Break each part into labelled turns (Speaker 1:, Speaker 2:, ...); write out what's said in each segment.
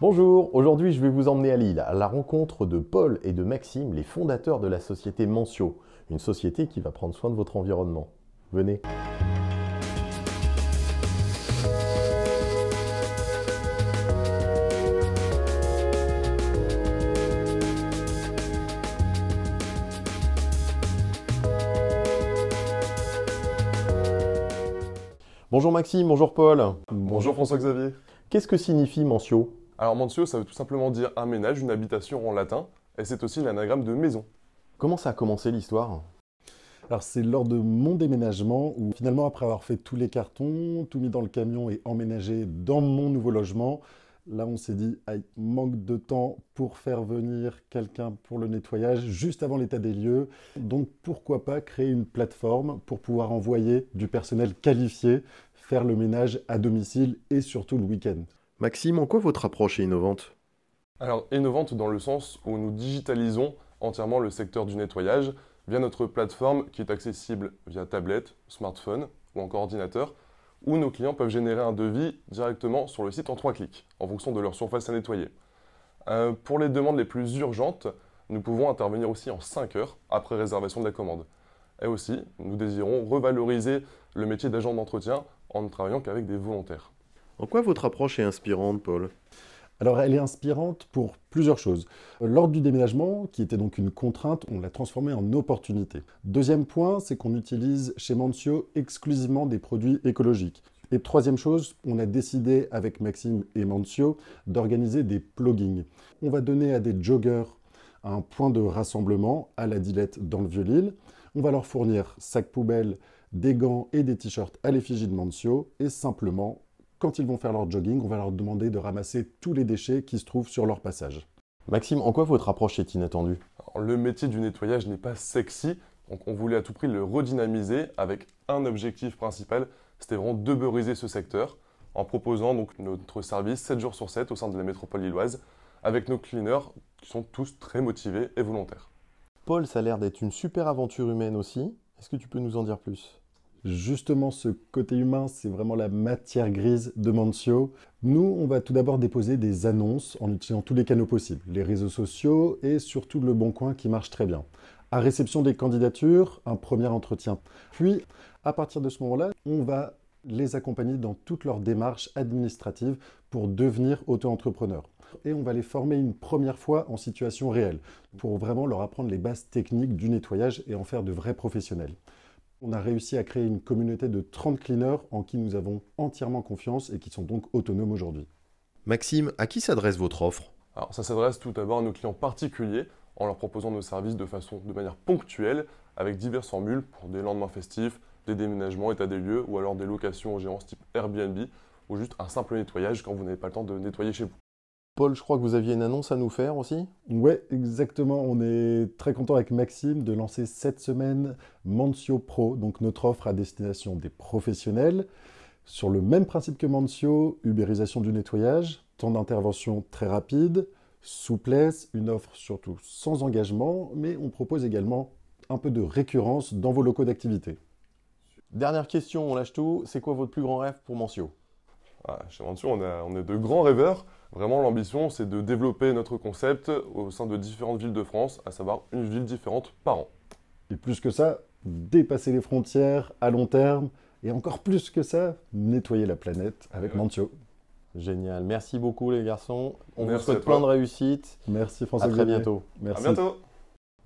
Speaker 1: Bonjour, aujourd'hui je vais vous emmener à Lille à la rencontre de Paul et de Maxime, les fondateurs de la société Mentio, une société qui va prendre soin de votre environnement. Venez. Bonjour Maxime, bonjour Paul.
Speaker 2: Bonjour François-Xavier.
Speaker 1: Qu'est-ce que signifie Mentio?
Speaker 2: Alors Mentio, ça veut tout simplement dire un ménage, une habitation en latin, et c'est aussi l'anagramme de maison.
Speaker 1: Comment ça a commencé l'histoire?
Speaker 3: Alors c'est lors de mon déménagement où finalement après avoir fait tous les cartons, tout mis dans le camion et emménagé dans mon nouveau logement, là on s'est dit aïe, manque de temps pour faire venir quelqu'un pour le nettoyage juste avant l'état des lieux. Donc pourquoi pas créer une plateforme pour pouvoir envoyer du personnel qualifié faire le ménage à domicile et surtout le week-end.
Speaker 1: Maxime, en quoi votre approche est innovante?
Speaker 2: Alors innovante dans le sens où nous digitalisons entièrement le secteur du nettoyage via notre plateforme qui est accessible via tablette, smartphone ou encore ordinateur, où nos clients peuvent générer un devis directement sur le site en 3 clics, en fonction de leur surface à nettoyer. Pour les demandes les plus urgentes, nous pouvons intervenir aussi en 5 heures après réservation de la commande. Et aussi, nous désirons revaloriser le métier d'agent d'entretien en ne travaillant qu'avec des volontaires.
Speaker 1: En quoi votre approche est inspirante, Paul?
Speaker 3: Alors elle est inspirante pour plusieurs choses. Lors du déménagement, qui était donc une contrainte, on l'a transformée en opportunité. Deuxième point, c'est qu'on utilise chez Mentio exclusivement des produits écologiques. Et troisième chose, on a décidé avec Maxime et Mentio d'organiser des pluggings. On va donner à des joggers un point de rassemblement à la Dillette dans le Vieux-Lille. On va leur fournir sacs poubelles, des gants et des t-shirts à l'effigie de Mentio et simplement, quand ils vont faire leur jogging, on va leur demander de ramasser tous les déchets qui se trouvent sur leur passage.
Speaker 1: Maxime, en quoi votre approche est inattendue?
Speaker 2: Alors, le métier du nettoyage n'est pas sexy, donc on voulait à tout prix le redynamiser avec un objectif principal, c'était vraiment de beurriser ce secteur en proposant donc notre service 7 jours sur 7 au sein de la métropole lilloise avec nos cleaners qui sont tous très motivés et volontaires.
Speaker 1: Paul, ça a l'air d'être une super aventure humaine aussi. Est-ce que tu peux nous en dire plus?
Speaker 3: Justement, ce côté humain, c'est vraiment la matière grise de Mentio. Nous, on va tout d'abord déposer des annonces en utilisant tous les canaux possibles, les réseaux sociaux et surtout le Bon Coin qui marche très bien. À réception des candidatures, un premier entretien. Puis, à partir de ce moment-là, on va les accompagner dans toutes leurs démarches administratives pour devenir auto-entrepreneurs. Et on va les former une première fois en situation réelle pour vraiment leur apprendre les bases techniques du nettoyage et en faire de vrais professionnels. On a réussi à créer une communauté de 30 cleaners en qui nous avons entièrement confiance et qui sont donc autonomes aujourd'hui.
Speaker 1: Maxime, à qui s'adresse votre offre?
Speaker 2: Alors ça s'adresse tout d'abord à nos clients particuliers en leur proposant nos services de manière ponctuelle avec diverses formules pour des lendemains festifs, des déménagements, état des lieux ou alors des locations en géance type Airbnb ou juste un simple nettoyage quand vous n'avez pas le temps de nettoyer chez vous.
Speaker 1: Paul, je crois que vous aviez une annonce à nous faire aussi?
Speaker 3: Ouais, exactement. On est très content avec Maxime de lancer cette semaine Mentio Pro, donc notre offre à destination des professionnels. Sur le même principe que Mentio, ubérisation du nettoyage, temps d'intervention très rapide, souplesse, une offre surtout sans engagement, mais on propose également un peu de récurrence dans vos locaux d'activité.
Speaker 1: Dernière question, on lâche tout. C'est quoi votre plus grand rêve pour Mentio?
Speaker 2: Chez Mentio, on est de grands rêveurs. Vraiment, l'ambition, c'est de développer notre concept au sein de différentes villes de France, à savoir une ville différente par an.
Speaker 3: Et plus que ça, dépasser les frontières à long terme. Et encore plus que ça, nettoyer la planète avec Mentio.
Speaker 1: Génial. Merci beaucoup les garçons. On vous
Speaker 2: Merci
Speaker 1: souhaite
Speaker 2: à toi.
Speaker 1: plein de réussite.
Speaker 3: Merci
Speaker 1: À
Speaker 3: François.
Speaker 1: très bientôt.
Speaker 3: Merci.
Speaker 2: À bientôt.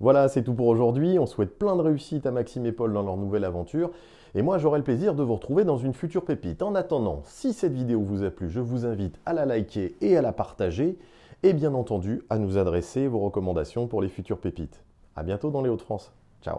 Speaker 1: Voilà, c'est tout pour aujourd'hui. On souhaite plein de réussite à Maxime et Paul dans leur nouvelle aventure. Et moi, j'aurai le plaisir de vous retrouver dans une future pépite. En attendant, si cette vidéo vous a plu, je vous invite à la liker et à la partager. Et bien entendu, à nous adresser vos recommandations pour les futures pépites. À bientôt dans les Hauts-de-France. Ciao.